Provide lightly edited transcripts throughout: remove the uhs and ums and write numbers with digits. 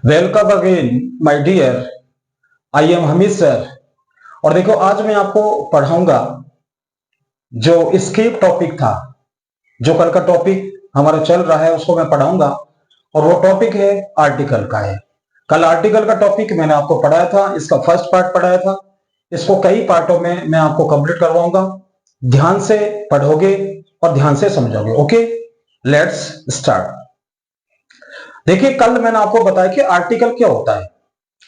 Welcome again my dear. I am Hamid sir. और देखो, आज मैं आपको पढ़ाऊंगा जो स्केप टॉपिक था, जो कल का टॉपिक हमारा चल रहा है उसको मैं पढ़ाऊंगा। और वो टॉपिक है आर्टिकल का है। कल आर्टिकल का टॉपिक मैंने आपको पढ़ाया था, इसका फर्स्ट पार्ट पढ़ाया था। इसको कई पार्टों में मैं आपको कंप्लीट करवाऊंगा। ध्यान से पढ़ोगे और ध्यान से समझोगे। Okay, let's start. देखिए, कल मैंने आपको बताया कि आर्टिकल क्या होता है।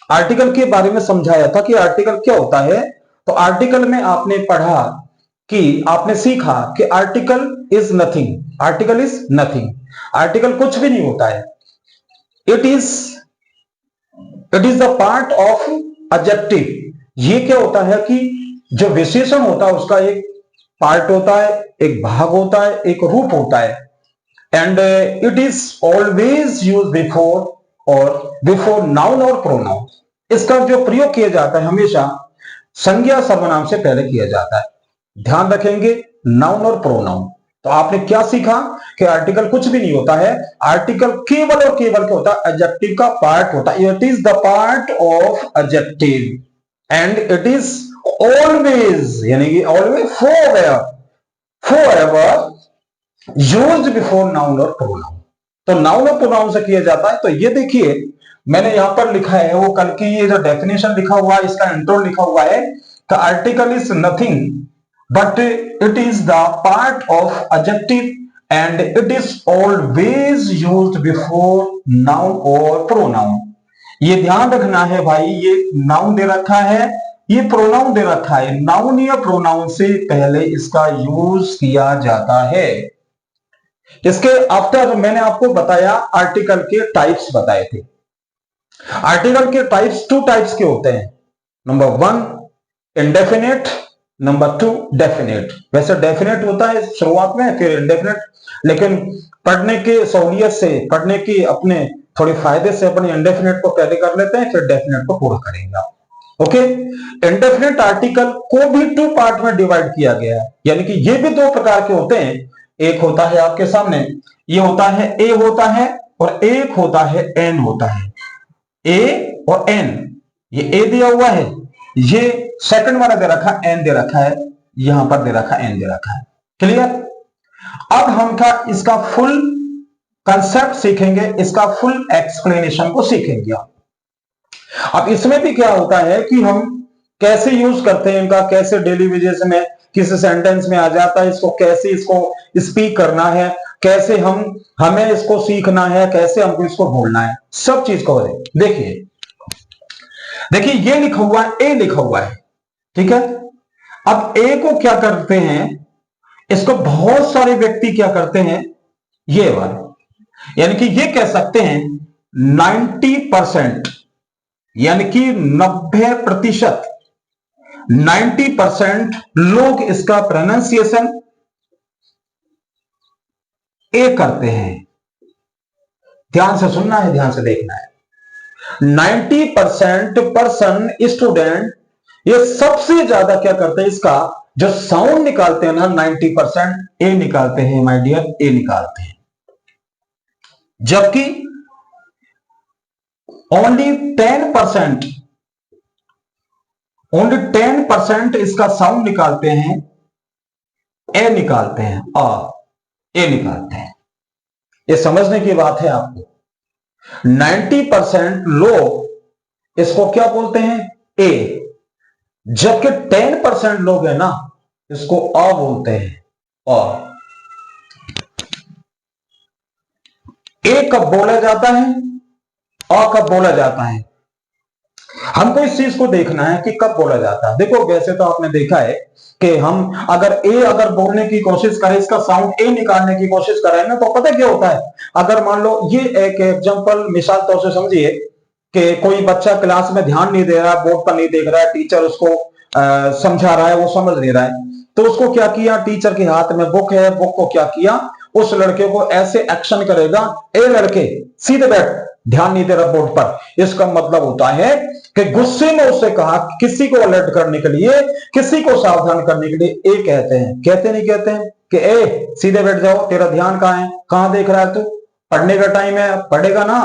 आर्टिकल के बारे में समझाया था कि आर्टिकल क्या होता है। तो आर्टिकल में आपने पढ़ा कि आपने सीखा कि article is nothing. Article is nothing. Article कुछ भी नहीं होता है। It is it is the part of adjective. ये क्या होता है कि जो विशेषण होता है उसका एक पार्ट होता है, एक भाग होता है, एक रूप होता है। And it is always use before noun और प्रोनाउन। इसका जो प्रयोग किया जाता है हमेशा संज्ञा सर्वनाम से पहले किया जाता है। ध्यान रखेंगे, नाउन और प्रोनाउन। तो आपने क्या सीखा कि आर्टिकल कुछ भी नहीं होता है। आर्टिकल केवल और केवल क्या होता है? एडजेक्टिव का पार्ट होता है। It is the part of adjective and it is always, यानी कि always, forever used before noun और प्रोनाउन। तो नाउन और प्रोनाउन से किया जाता है। तो ये देखिए, मैंने यहां पर लिखा है वो कल की ये जो डेफिनेशन लिखा हुआ है, इसका इंट्रो लिखा हुआ है। The article is nothing but it is the part of adjective and it is always used before noun और प्रोनाउन। ये ध्यान रखना है भाई, ये नाउन दे रखा है, ये प्रोनाउन दे रखा है। नाउन या प्रोनाउन से पहले इसका यूज किया जाता है। इसके आफ्टर मैंने आपको बताया आर्टिकल के टाइप्स बताए थे। आर्टिकल के टाइप्स टू टाइप्स के होते हैं। Number one indefinite, number two definite. वैसे डेफिनेट होता है शुरुआत में, फिर इंडेफिनेट, लेकिन पढ़ने के सहूलियत से, पढ़ने की अपने थोड़े फायदे से अपने इंडेफिनेट को पहले कर लेते हैं, फिर डेफिनेट को पूरा करेंगे। ओके, इंडेफिनेट आर्टिकल को भी टू पार्ट में डिवाइड किया गया है, यानी कि ये भी दो प्रकार के होते हैं। एक होता है आपके सामने, ये होता है ए होता है, और एक होता है एन होता है। ए और एन, ये ए दिया हुआ है, ये सेकंड वाला दे रखा एन दे रखा है, यहां पर दे रखा एन दे रखा है। क्लियर? अब हम इसका फुल कंसेप्ट सीखेंगे, इसका फुल एक्सप्लेनेशन को सीखेंगे। अब इसमें भी क्या होता है कि हम कैसे यूज करते हैं इनका, कैसे डेली बेसिस में किसी सेंटेंस में आ जाता है, इसको कैसे इसको स्पीक करना है, कैसे हमें इसको सीखना है, कैसे हमको इसको बोलना है, सब चीज को देखिए। देखिए, ये लिखा हुआ है, ए लिखा हुआ है, ठीक है। अब ए को क्या करते हैं, इसको बहुत सारे व्यक्ति क्या करते हैं, ये वाला, यानी कि ये कह सकते हैं 90%, यानी कि 90%, 90% लोग इसका प्रोनाउंसिएशन ए करते हैं। ध्यान से सुनना है, ध्यान से देखना है। 90% पर्सन, स्टूडेंट, ये सबसे ज्यादा क्या करते हैं, इसका जो साउंड निकालते हैं ना, 90% ए निकालते हैं माय डियर, ए निकालते हैं। जबकि ओनली 10% इसका साउंड निकालते हैं, ए निकालते हैं, ए निकालते हैं। ये समझने की बात है आपको। 90% लोग इसको क्या बोलते हैं, ए, जबकि 10% लोग है ना, इसको अ बोलते हैं, अ। ए कब बोला जाता है, अ कब बोला जाता है, हमको इस चीज को देखना है कि कब बोला जाता है। देखो, वैसे तो आपने देखा है कि हम अगर बोलने की कोशिश करें, इसका साउंड ए निकालने की कोशिश करें ना, तो पता क्या होता है। अगर मान लो, ये एक एग्जांपल, मिसाल तौर से समझिए कि कोई बच्चा क्लास में ध्यान नहीं दे रहा, बोर्ड पर नहीं देख रहा है, टीचर उसको समझा रहा है, वो समझ नहीं रहा है, तो उसको क्या किया, टीचर के हाथ में बुक है, बुक को क्या किया, उस लड़के को ऐसे एक्शन करेगा, ए लड़के सीधे बैठ, ध्यान नहीं दे रहा बोर्ड पर। इसका मतलब होता है कि गुस्से में उससे कहा, किसी को अलर्ट करने के लिए, किसी को सावधान करने के लिए ए कहते हैं। कहते नहीं कहते हैं कि ए सीधे बैठ जाओ, तेरा ध्यान कहां है, कहां देख रहा है तू, पढ़ने का टाइम है, पढ़ेगा ना,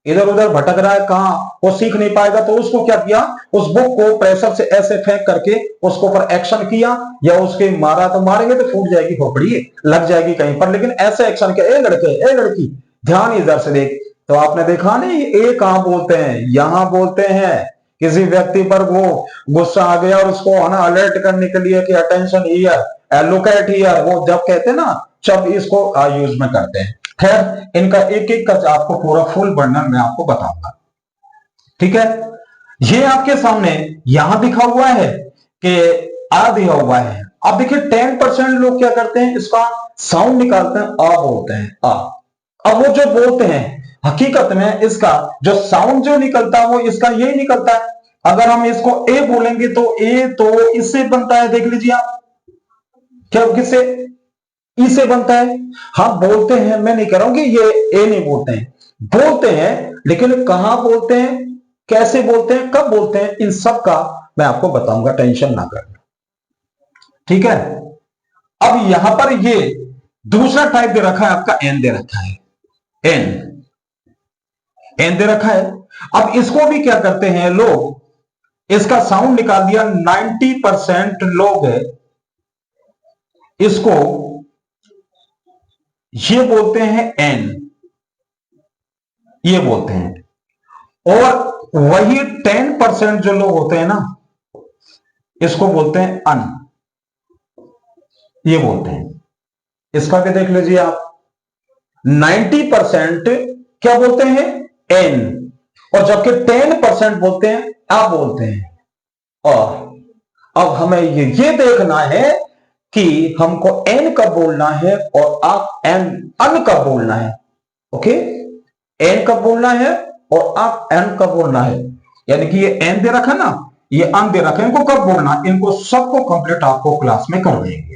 इधर उधर भटक रहा है, कहां वो सीख नहीं पाएगा, तो उसको क्या किया, उस बुक को प्रेशर से ऐसे फेंक करके उसको ऊपर एक्शन किया, या उसके मारा, तो मारेंगे तो फूट जाएगी खोपड़ी, लग जाएगी कहीं पर, लेकिन ऐसे एक्शन किया, ए लड़के ए लड़की ध्यान इधर से देख। तो आपने देखा नहीं, ए कहां बोलते हैं, यहां बोलते हैं। किसी व्यक्ति पर वो गुस्सा आ गया और उसको है ना अलर्ट करने के लिए कि attention here, look at here, वो जब कहते हैं ना, जब इसको यूज में करते हैं। खैर, इनका एक एक का आपको पूरा फुल वर्णन मैं आपको बताऊंगा, ठीक है। ये आपके सामने यहां दिखा हुआ है कि आ दिया हुआ है। अब देखिए 10% लोग क्या करते हैं, इसका साउंड निकालते हैं, आ बोलते हैं, आ। अब वो जो बोलते हैं, हकीकत में इसका जो साउंड जो निकलता है वो इसका यही निकलता है। अगर हम इसको ए बोलेंगे तो ए तो इससे बनता है, देख लीजिए आप, क्या किससे, ई से बनता है। हाँ बोलते हैं, मैं नहीं कह रहा हूं कि ये ए नहीं बोलते हैं, बोलते हैं, लेकिन कहां बोलते हैं, कैसे बोलते हैं, कब बोलते हैं, इन सब का मैं आपको बताऊंगा, टेंशन ना करना, ठीक है। अब यहां पर ये दूसरा टाइप दे रखा है आपका, एन दे रखा है, एन, एन दे रखा है। अब इसको भी क्या करते हैं लोग, इसका साउंड निकाल दिया, 90% लोग इसको ये बोलते हैं एन, ये बोलते हैं। और वही 10% जो लोग होते हैं ना, इसको बोलते हैं अन, ये बोलते हैं। इसका क्या देख लीजिए आप, 90% क्या बोलते हैं, एन, और जबकि 10% बोलते हैं आ बोलते हैं। और अब हमें ये देखना है कि हमको एन कब बोलना है और आप एन अन कब बोलना है, ओके। एन कब बोलना है और आप एन कब बोलना है, यानी कि ये एन दे रखा ना, ये अन दे रखा है, इनको कब बोलना, इनको सबको कंप्लीट आपको क्लास में कर देंगे,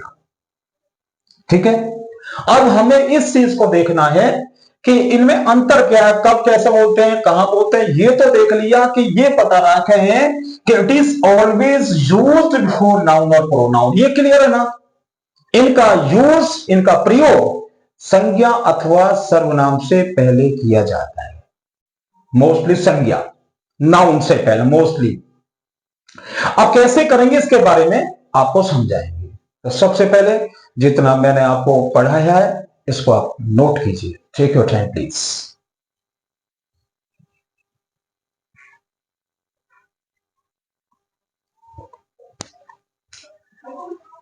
ठीक है। अब हमें इस चीज को देखना है कि इनमें अंतर क्या है, कब कैसे बोलते हैं, कहां बोलते हैं। ये तो देख लिया कि ये पता रखे हैं कि it is always used before noun और प्रोनाउन, ये क्लियर है ना। इनका यूज, इनका प्रयोग संज्ञा अथवा सर्वनाम से पहले किया जाता है, मोस्टली संज्ञा, नाउन से पहले मोस्टली। अब कैसे करेंगे इसके बारे में आपको समझाएंगे। तो सबसे पहले जितना मैंने आपको पढ़ाया है इसको आप नोट कीजिए, take your time please.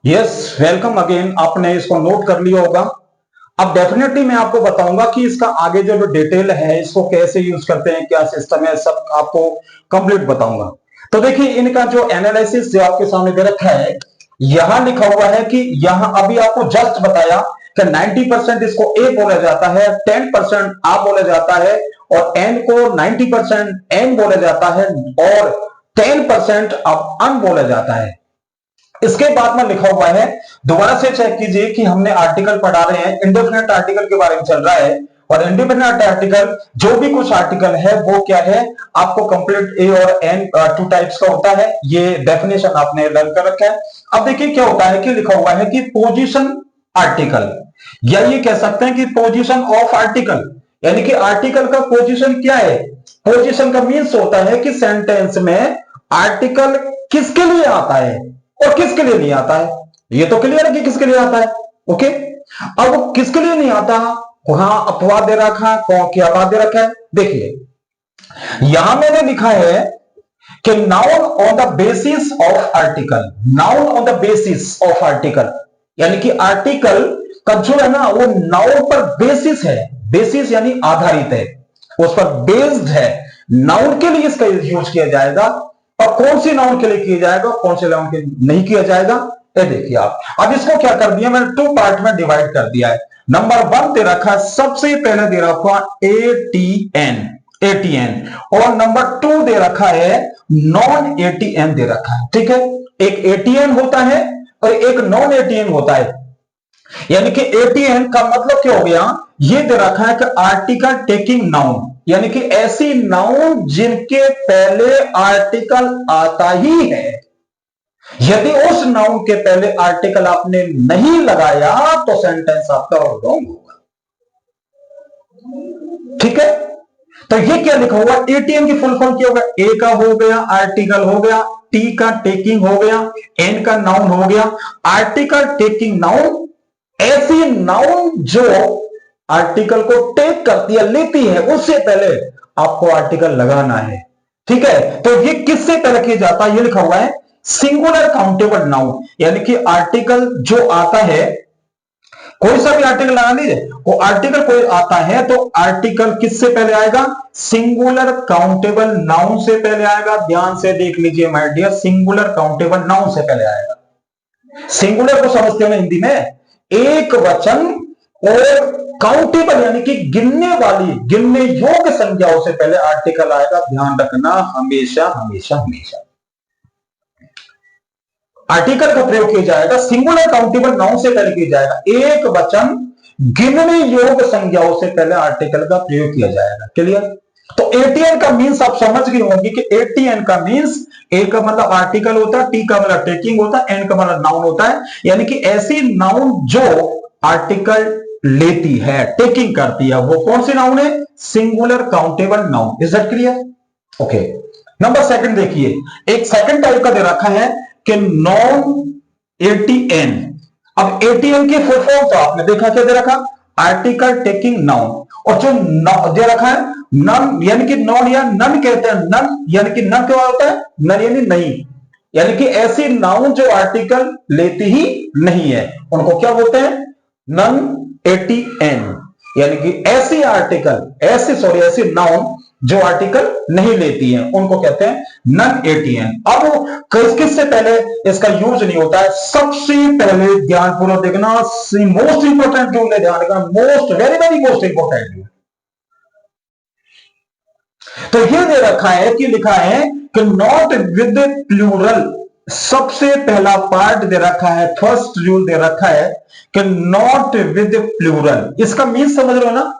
Yes, welcome again, आपने इसको नोट कर लिया होगा। अब डेफिनेटली मैं आपको बताऊंगा कि इसका आगे जो डिटेल है, इसको कैसे यूज करते हैं, क्या सिस्टम है, सब आपको कंप्लीट बताऊंगा। तो देखिए इनका जो एनालिसिस जो आपके सामने दे रखा है, यहां लिखा हुआ है कि यहां अभी आपको जस्ट बताया कि 90% इसको ए बोला जाता है, 10% आ बोला जाता है, और एन को 90% एन बोला जाता है, और 10% अब अन बोला जाता है। इसके बाद में लिखा हुआ है, दोबारा से चेक कीजिए कि हमने आर्टिकल पढ़ा रहे हैं, इंडेफिनिट आर्टिकल के बारे में चल रहा है, और इंडेफिनिट आर्टिकल जो भी कुछ आर्टिकल है वो क्या है, आपको कंप्लीट ए और एन टू टाइप्स का होता है, ये डेफिनेशन आपने लर्न कर रखा है। अब देखिए क्या होता है कि लिखा हुआ है कि पोजीशन आर्टिकल, या ये कह सकते हैं कि पोजीशन ऑफ आर्टिकल, यानी कि आर्टिकल का पोजीशन क्या है। पोजीशन का मीन्स होता है कि सेंटेंस में आर्टिकल किसके लिए आता है और किसके लिए नहीं आता है। ये तो क्लियर है कि किसके लिए आता है, ओके। अब वो किसके लिए नहीं आता, वहां अपवाद दे रखा है, कौन क्या बात दे रखा है, देखिए यहां मैंने लिखा है कि noun on the basis of article, noun on the basis of article, यानी कि आर्टिकल का जो है ना वो नाउन पर बेसिस है, बेसिस यानी आधारित है, उस पर बेस्ड है, नाउन के लिए इसका यूज किया जाएगा। और कौन सी नाउन के लिए किया जाएगा, कौन से नाउन के लिए नहीं किया जाएगा, ये देखिए आप। अब इसको क्या कर दिया मैंने, टू पार्ट में डिवाइड कर दिया है। नंबर 1 दे रखा है, सबसे पहले दे रखा एटीएन, एटीएन, और नंबर 2 दे रखा है नॉन एटीएन दे रखा है, ठीक है। एक एटीएन होता है और एक नॉन एटीएन होता है, यानी कि एटीएन का मतलब क्या हो गया, ये दे रखा है कि आर्टिकल टेकिंग नाउन, यानी कि ऐसी नाउन जिनके पहले आर्टिकल आता ही है। यदि उस नाउन के पहले आर्टिकल आपने नहीं लगाया तो सेंटेंस आपका रॉन्ग होगा, ठीक है। तो ये क्या लिखा हुआ, एटीएन की फुल फॉर्म क्या होगा, ए का हो गया आर्टिकल हो गया, टी का टेकिंग हो गया, एन का नाउन हो गया। आर्टिकल टेकिंग नाउन, ऐसी नाउन जो आर्टिकल को टेक करती है, लेती है, उससे पहले आपको आर्टिकल लगाना है। ठीक है, तो ये किससे पहले किया जाता है, ये लिखा हुआ है सिंगुलर काउंटेबल नाउन, यानी कि आर्टिकल जो आता है, कोई सा भी आर्टिकल लगा लीजिए, वो आर्टिकल कोई आता है तो आर्टिकल किससे पहले आएगा, सिंगुलर काउंटेबल नाउन से पहले आएगा। ध्यान से देख लीजिए my dear, singular countable noun से पहले आएगा। सिंगुलर को समझते हो ना हिंदी में, एक वचन और काउंटेबल यानी कि गिनने वाली, गिनने योग्य संज्ञाओं से पहले आर्टिकल आएगा। ध्यान रखना हमेशा हमेशा हमेशा आर्टिकल का प्रयोग किया जाएगा, सिंगुलर काउंटेबल नाउन से पहले किया जाएगा। एक वचन गिनने योग्य संज्ञाओं से पहले आर्टिकल का प्रयोग किया जाएगा। क्लियर? तो एटीएन का मीन्स आप समझ गए होंगे कि एटीएन का मीन्स, ए का मतलब आर्टिकल होता है, टी का मतलब टेकिंग होता है, एन का मतलब नाउन होता है, यानी कि ऐसी नाउन जो आर्टिकल लेती है, टेकिंग करती है, वो कौन सी नाउन है, singular countable noun. Is that clear? Okay, number second देखिए, एक सेकंड टाइप का दे रखा है कि नॉन एटीएन। अब एटीएन की फुल फॉर्म तो आपने देखा, क्या दे रखा, आर्टिकल टेकिंग नाउन, और जो दे रखा है नन, यानी कि नॉन या नन कहते हैं, नन यानी कि नन क्या होता है, नन यानी नहीं, यानी कि ऐसी नाउन जो आर्टिकल लेती ही नहीं है, उनको क्या बोलते हैं, नन एटीएन, यानी कि ऐसी आर्टिकल, ऐसी नाउन जो आर्टिकल नहीं लेती है, उनको कहते हैं नन एटीएन। अब किस से पहले इसका यूज नहीं होता है, सबसे पहले ध्यानपूर्वक देखना, मोस्ट इंपोर्टेंट रूल है, ध्यान रखना, most very very most important. तो ये दे रखा है कि लिखा है कि नॉट विद प्लूरल, सबसे पहला पार्ट दे रखा है, फर्स्ट रूल दे रखा है कि नॉट विद प्लूरल। इसका मीन समझ रहे हो ना,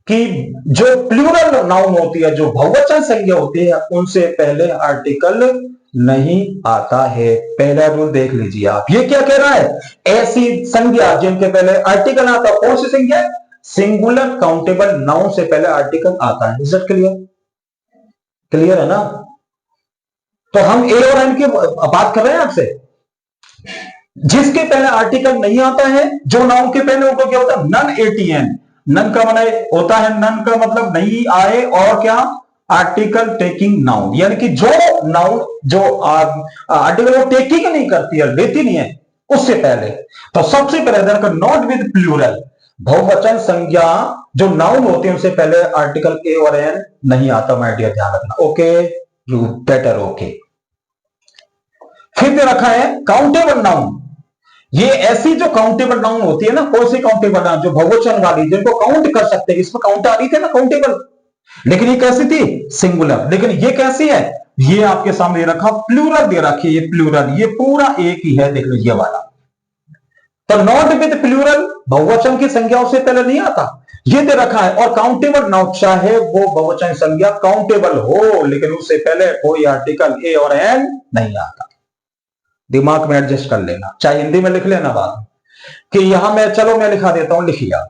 कि जो प्लूरल नाउन होती है, जो बहुवचन संज्ञा होती है, उनसे पहले आर्टिकल नहीं आता है। पहला रूल देख लीजिए आप, ये क्या कह रहा है, ऐसी संज्ञा जिनके पहले आर्टिकल आता है, कौन सी संज्ञा, सिंगुलर काउंटेबल नाउन से पहले आर्टिकल आता है। Is that clear? क्लियर है ना? तो हम ए और एन की बात कर रहे हैं आपसे, जिसके पहले आर्टिकल नहीं आता है, जो नाउन के पहले, उनको क्या होता है, नन एटीएन। नन का मतलब होता है, नन का मतलब नहीं आए, और क्या, आर्टिकल टेकिंग नाउन, यानी कि जो नाउन जो आर्टिकल वो टेकिंग नहीं करती है, लेती नहीं है, उससे पहले। तो सबसे पहले नॉट विद प्लूरल, बहुवचन संज्ञा जो नाउन होती है, उससे पहले आर्टिकल ए और एन नहीं आता। माय डियर ध्यान रखना। Okay, you better okay. फिर दे रखा है काउंटेबल नाउन। ये ऐसी जो काउंटेबल नाउन होती है ना, कौन सी काउंटेबल नाउन, जो बहुवचन वाली, जिनको काउंट कर सकते हैं, इसमें काउंट आ रही थी ना काउंटेबल, लेकिन ये कैसी थी, सिंगुलर। लेकिन ये कैसी है, ये आपके सामने रखा, प्लूरल दे रखी है, ये प्लूरल, ये पूरा एक ही है, देख लो ये वाला। तो नॉट विद प्लूरल, बहुवचन की संख्याओं से पहले नहीं आता, ये दे रखा है। और काउंटेबल नाउन, चाहे वो बहुवचन संज्ञा काउंटेबल हो, लेकिन उससे पहले कोई आर्टिकल ए और एन नहीं आता। दिमाग में एडजस्ट कर लेना, चाहे हिंदी में लिख लेना बात, कि यहां मैं, चलो मैं लिखा देता हूं, लिख लिया,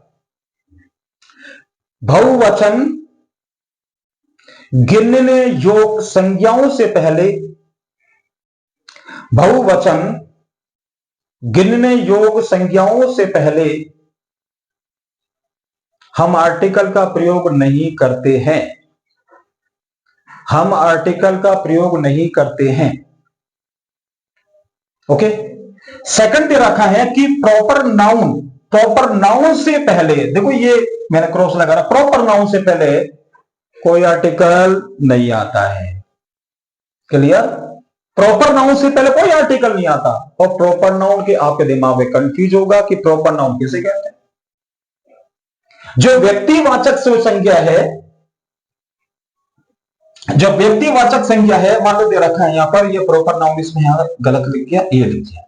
बहुवचन गिनने योग्य संज्ञाओं से पहले, बहुवचन गिनने योग्य संज्ञाओं से पहले हम आर्टिकल का प्रयोग नहीं करते हैं, हम आर्टिकल का प्रयोग नहीं करते हैं। ओके, सेकंड पे रखा है कि प्रॉपर नाउन, प्रॉपर नाउन से पहले, देखो ये मैंने क्रॉस लगा रहा, प्रॉपर नाउन से पहले कोई आर्टिकल नहीं आता है। क्लियर? प्रॉपर नाउन से पहले कोई आर्टिकल नहीं आता। और प्रॉपर नाउन के आपके दिमाग में कंफ्यूज होगा कि प्रॉपर नाउन किसे कहते हैं, जो व्यक्तिवाचक संज्ञा है, जो व्यक्तिवाचक संज्ञा है, मान लो दे रखा है यहां पर, ये प्रॉपर नाउन, इसमें यहां गलत लिख दिया, ये लिख दिया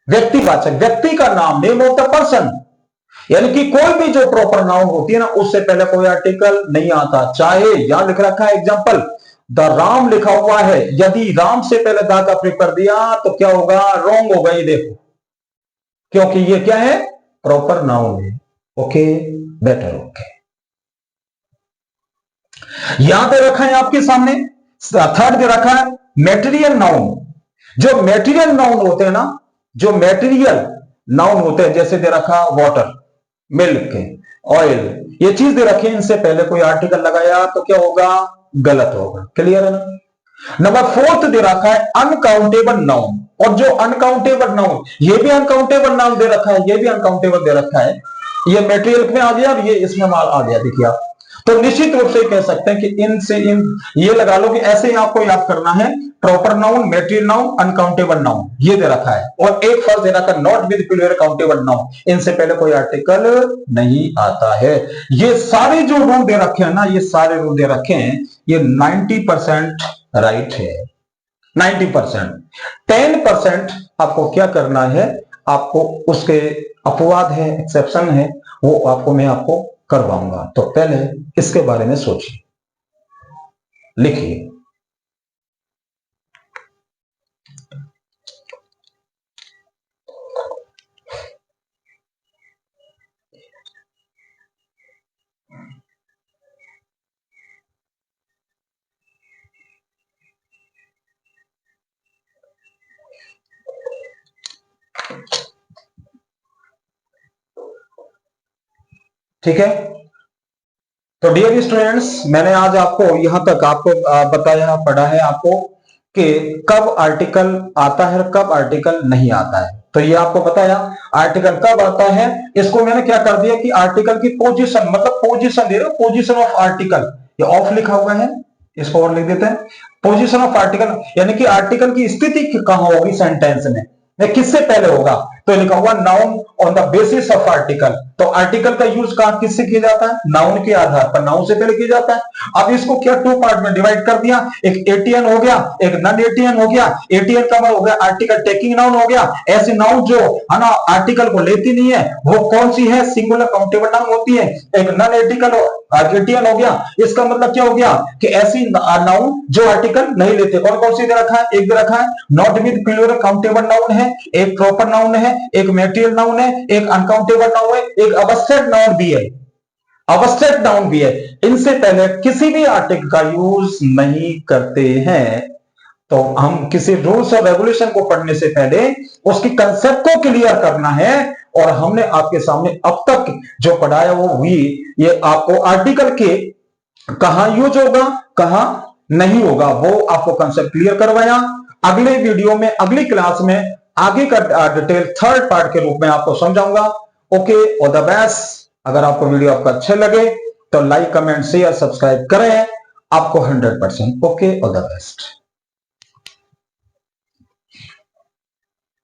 व्यक्तिवाचक, व्यक्ति का नाम, नेम ऑफ द पर्सन, यानी कि कोई भी जो प्रॉपर नाउन होती है ना, उससे पहले कोई आर्टिकल नहीं आता। चाहे यहां लिख रखा है एग्जांपल, द राम लिखा हुआ है, यदि राम से पहले दा का प्रयोग कर दिया तो क्या होगा, रॉन्ग होगा, ये देखो, क्योंकि ये क्या है, प्रॉपर नाउन है। Okay, better okay. यहां दे रखा है आपके सामने, थर्ड दे रखा है मेटेरियल नाउन। जो मेटेरियल नाउन होते हैं ना, जो मेटेरियल नाउन होते हैं, जैसे दे रखा वाटर, मिल्क, ऑयल, ये चीज दे रखी है, इनसे पहले कोई आर्टिकल लगाया तो क्या होगा, गलत होगा। क्लियर है ना। नंबर फोर्थ दे रखा है अनकाउंटेबल नाउन। और जो अनकाउंटेबल नाउन, ये भी अनकाउंटेबल नाउन दे रखा है, ये भी अनकाउंटेबल दे रखा है। ये मेटेरियल में आ गया और ये इसमें माल आ गया। देखिए आप, तो निश्चित रूप से कह सकते हैं कि इनसे इन ये लगा लो कि ऐसे ही आपको याद करना है, proper noun, material noun, uncountable noun, ये दे रखा है। और एक फर्स्ट दे रखा है not with plural countable noun, इनसे पहले कोई आर्टिकल नहीं आता है। ये सारे जो रूल दे रखे हैं ना, ये सारे रूल दे रखे हैं, ये 90% राइट है। 90%, 10% आपको क्या करना है, आपको उसके अपवाद है, एक्सेप्शन है, वो आपको मैं आपको करवाऊंगा। तो पहले इसके बारे में सोचिए, लिखिए। ठीक है, तो डियर स्टूडेंट्स, मैंने आज आपको यहां तक आपको बताया, पढ़ा है आपको कि कब आर्टिकल आता है और कब आर्टिकल नहीं आता है। तो ये आपको बताया आर्टिकल कब आता है। इसको मैंने क्या कर दिया कि आर्टिकल की पोजीशन, मतलब पोजीशन दे रहे हो, पोजीशन ऑफ आर्टिकल, ये ऑफ लिखा हुआ है, इसको और लिख देते हैं, पोजीशन ऑफ आर्टिकल, यानी कि आर्टिकल की स्थिति कहां होगी सेंटेंस में, किससे पहले होगा। तो लिखा हुआ noun on the basis of article. तो आर्टिकल का यूज कहां किससे किया जाता है, नाउन के आधार पर, नाउन से पहले किया जाता है। अब इसको क्या टू पार्ट में डिवाइड कर दिया, एक एटीएन हो गया, एक नॉन एटीएन हो गया। एटीएन का मतलब हो गया आर्टिकल टेकिंग नाउन हो गया। ऐसी नाउन जो है ना आर्टिकल को लेती नहीं है, वो कौन सी है, सिंगुलर काउंटेबल नाउन होती है। एक नॉन एटिकल एटीएन हो गया, इसका मतलब क्या हो गया कि ऐसी नाउन जो आर्टिकल नहीं लेते। और कौन सी दे रखा है, एक दे रखा है not with plural countable noun है, एक प्रॉपर नाउन है, एक मेटेरियल नाउन है, एक अनकाउंटेबल नाउन है, एक अबस्ट्रैक्ट नाउन भी है, अबस्ट्रैक्ट नाउन भी है। इनसे पहले किसी भी आर्टिकल का यूज नहीं करते हैं। तो हम किसी रूल्स और रेगुलेशन को पढ़ने से पहले उसकी कंसेप्ट को क्लियर करना है। और हमने आपके सामने अब तक जो पढ़ाया वो हुई, ये आपको आर्टिकल के कहां यूज होगा, कहां नहीं होगा, वो आपको कंसेप्ट क्लियर करवाया। अगले वीडियो में, अगली क्लास में आगे का डिटेल थर्ड पार्ट के रूप में आपको समझाऊंगा। Okay, all the best. अगर आपको वीडियो आपका अच्छे लगे तो लाइक, कमेंट, शेयर, सब्सक्राइब करें। आपको 100%। Okay, all the best.